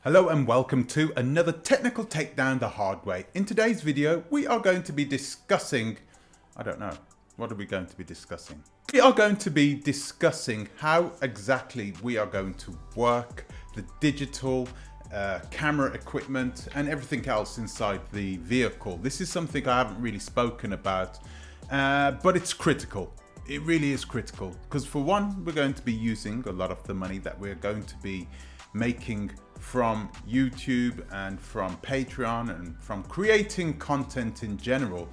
Hello and welcome to another technical takedown the hard way. In today's video, we are going to be discussing, what are we going to be discussing? We are going to be discussing how exactly we are going to work the digital camera equipment and everything else inside the vehicle. This is something I haven't really spoken about, but it's critical. It really is critical because for one, we're going to be using a lot of the money that we're going to be making from YouTube and from Patreon and from creating content in general.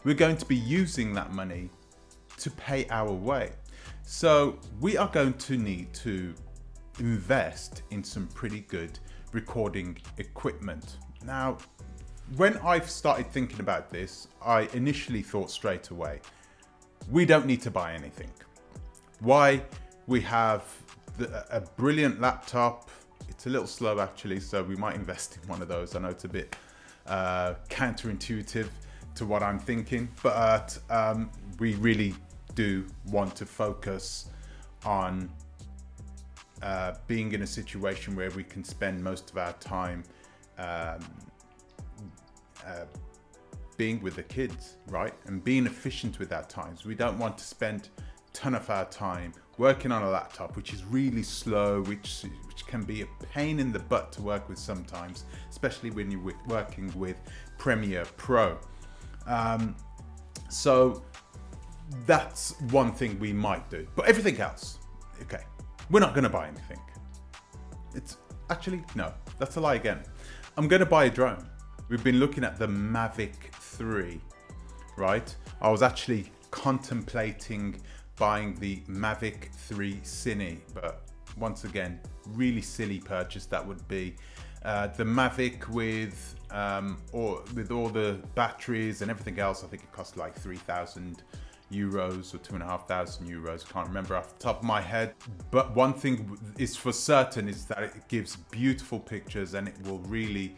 We're going to be using that money to pay our way. So we are going to need to invest in some pretty good recording equipment. Now, when I've started thinking about this, I initially thought straight away, we don't need to buy anything. Why? We have a brilliant laptop. It's a little slow actually, so we might invest in one of those. I know it's a bit counterintuitive to what I'm thinking, but we really do want to focus on being in a situation where we can spend most of our time being with the kids, right? And being efficient with our times. We don't want to spend a ton of our time working on a laptop, which is really slow, which can be a pain in the butt to work with sometimes, especially when you're working with Premiere Pro. So that's one thing we might do, but everything else, okay, we're not going to buy anything. It's actually, no, that's a lie again. I'm going to buy a drone. We've been looking at the Mavic 3, right? I was actually contemplating buying the Mavic 3 Cine, but once again, really silly purchase that would be. The Mavic with all the batteries and everything else, I think it cost like 3,000 euros or 2,500 euros. Can't remember off the top of my head. But one thing is for certain is that it gives beautiful pictures and it will really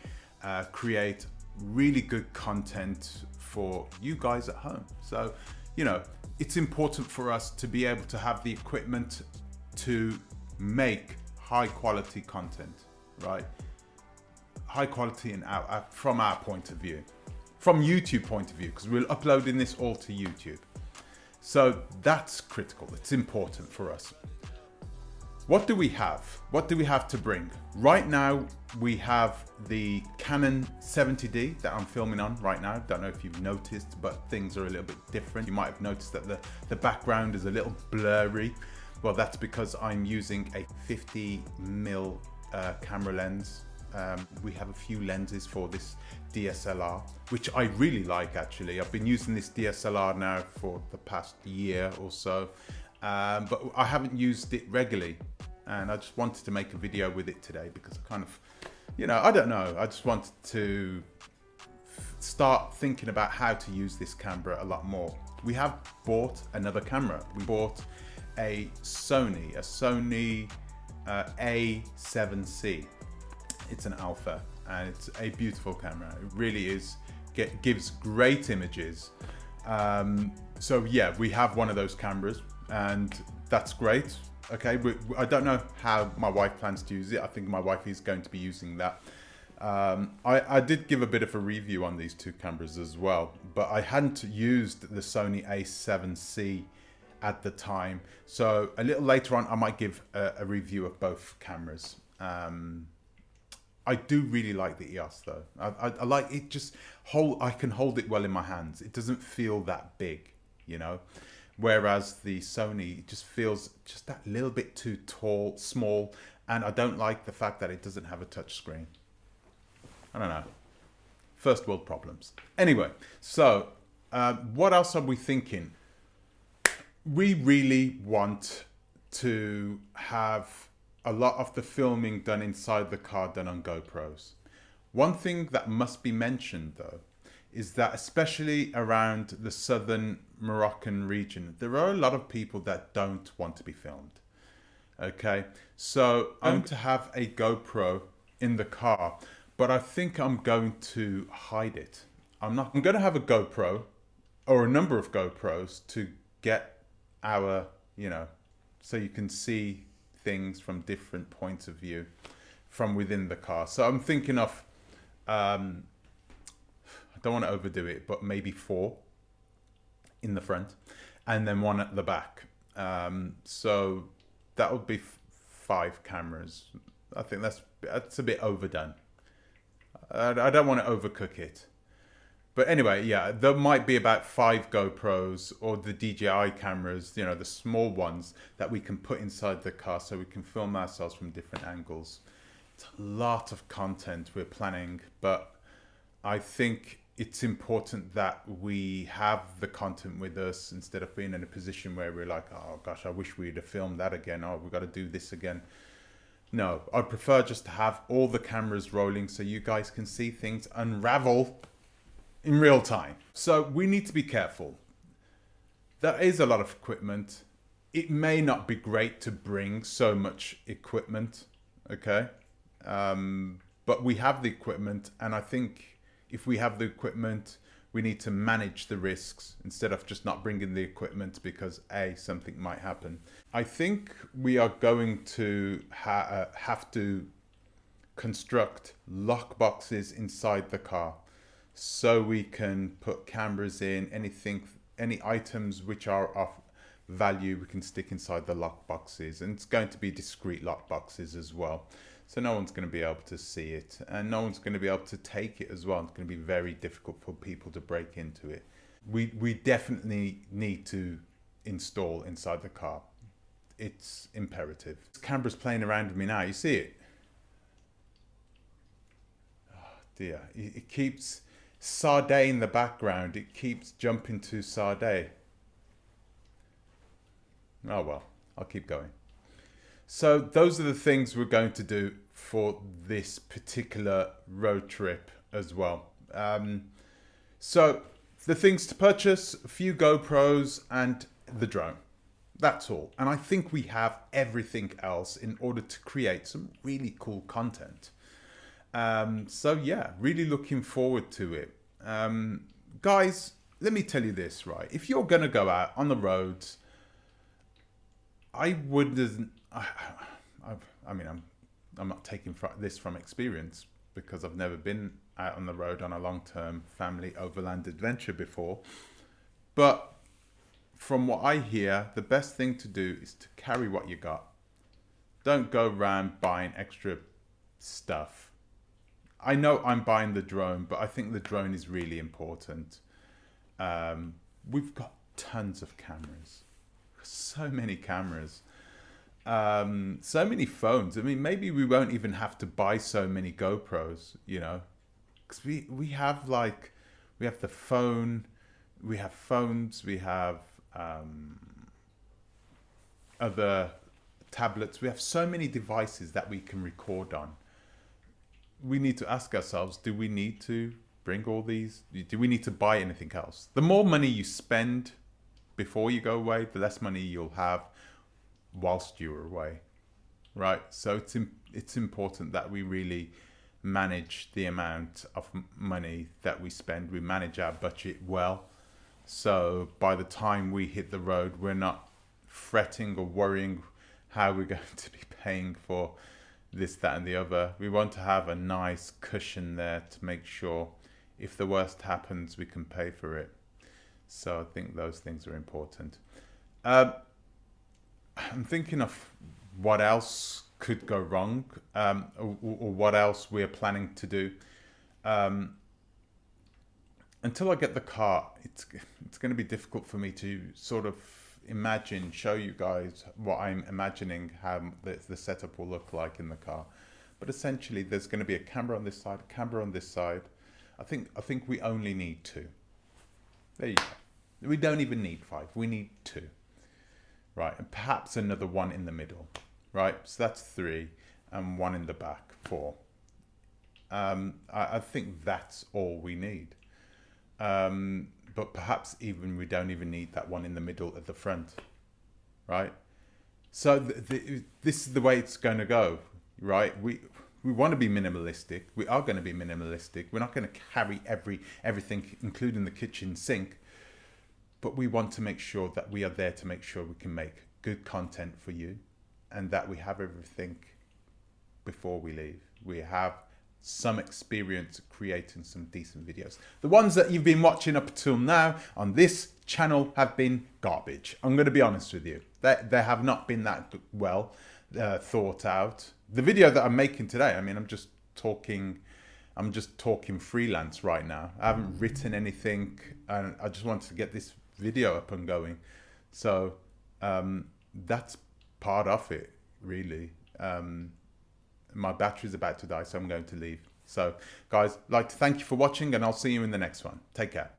create really good content for you guys at home. So, you know, it's important for us to be able to have the equipment to make high quality content, right? High quality from our point of view, from YouTube point of view, because we're uploading this all to YouTube. So that's critical. It's important for us. What do we have? What do we have to bring? Right now, we have the Canon 70D that I'm filming on right now. Don't know if you've noticed, but things are a little bit different. You might have noticed that the background is a little blurry. Well, that's because I'm using a 50mm camera lens. We have a few lenses for this DSLR, which I really like actually. I've been using this DSLR now for the past year or so. But I haven't used it regularly, and I just wanted to make a video with it today because I kind of, I don't know, I just wanted to start thinking about how to use this camera a lot more. We have bought another camera. We bought a Sony A7C. It's an alpha and it's a beautiful camera. It really is, gives great images. So yeah, we have one of those cameras. And that's great. Okay, I don't know how my wife plans to use it. I think my wife is going to be using that. I did give a bit of a review on these two cameras as well, but I hadn't used the Sony A7C at the time. So a little later on, I might give a review of both cameras. I do really like the EOS though. I like it, I can hold it well in my hands. It doesn't feel that big, Whereas the Sony just feels just that little bit too small, and I don't like the fact that it doesn't have a touch screen. I don't know. First world problems. Anyway, so what else are we thinking? We really want to have a lot of the filming done inside the car done on GoPros. One thing that must be mentioned though, is that especially around the southern Moroccan region, there are a lot of people that don't want to be filmed. Okay, so I'm going to have a GoPro in the car, but I think I'm going to hide it. I'm going to have a GoPro or a number of GoPros to get our, so you can see things from different points of view. from within the car. So I'm thinking of, I don't want to overdo it, but maybe 4 in the front and then 1 at the back. So that would be 5 cameras. I think that's a bit overdone. I don't want to overcook it. But anyway, yeah, there might be about 5 GoPros or the DJI cameras, you know, the small ones that we can put inside the car so we can film ourselves from different angles. It's a lot of content we're planning, but I think it's important that we have the content with us instead of being in a position where we're like, oh gosh, I wish we'd have filmed that again. Oh, we've got to do this again. No, I'd prefer just to have all the cameras rolling so you guys can see things unravel in real time. So we need to be careful. There is a lot of equipment. It may not be great to bring so much equipment, okay? But we have the equipment, and I think if we have the equipment, we need to manage the risks instead of just not bringing the equipment because something might happen. I think we are going to have to construct lock boxes inside the car so we can put cameras in, any items which are of value we can stick inside the lock boxes, and it's going to be discrete lock boxes as well. So no one's going to be able to see it, and no one's going to be able to take it as well. It's going to be very difficult for people to break into it. We definitely need to install inside the car. It's imperative. This camera's playing around with me now. You see it? Oh dear. It keeps Sade in the background. It keeps jumping to Sade. Oh well, I'll keep going. So those are the things we're going to do for this particular road trip as well. So the things to purchase, a few GoPros and the drone. That's all. And I think we have everything else in order to create some really cool content. So yeah, really looking forward to it. Guys, let me tell you this, right? If you're going to go out on the roads, I wouldn't. I mean, I'm not taking this from experience because I've never been out on the road on a long-term family overland adventure before. But from what I hear, the best thing to do is to carry what you got. Don't go around buying extra stuff. I know I'm buying the drone, but I think the drone is really important. We've got tons of cameras. So many cameras. So many phones. I mean, maybe we won't even have to buy so many GoPros, you know, because we have the phone, we have phones, we have other tablets. We have so many devices that we can record on. We need to ask ourselves, do we need to bring all these? Do we need to buy anything else? The more money you spend before you go away, the less money you'll have whilst you're away, right? So it's important that we really manage the amount of money that we spend. We manage our budget well, so by the time we hit the road, we're not fretting or worrying how we're going to be paying for this, that and the other. We want to have a nice cushion there to make sure if the worst happens, we can pay for it. So I think those things are important. I'm thinking of what else could go wrong, or what else we're planning to do. Until I get the car, it's going to be difficult for me to sort of show you guys what I'm imagining how the setup will look like in the car. But essentially, there's going to be a camera on this side, a camera on this side. I think we only need 2. There you go. We don't even need 5. We need 2. Right, and perhaps another 1 in the middle. Right, so that's 3, and 1 in the back, 4. I think that's all we need. But perhaps even we don't even need that 1 in the middle at the front. Right? So this is the way it's going to go. Right? We want to be minimalistic. We are going to be minimalistic. We're not going to carry everything, including the kitchen sink. But we want to make sure that we are there to make sure we can make good content for you and that we have everything before we leave. We have some experience creating some decent videos. The ones that you've been watching up until now on this channel have been garbage. I'm going to be honest with you. They have not been that well thought out. The video that I'm making today, I mean, I'm just talking freelance right now. I haven't written anything, and I just wanted to get this video up and going. So that's part of it, really. My battery's about to die, so I'm going to leave. So guys, I'd like to thank you for watching, and I'll see you in the next one. Take care.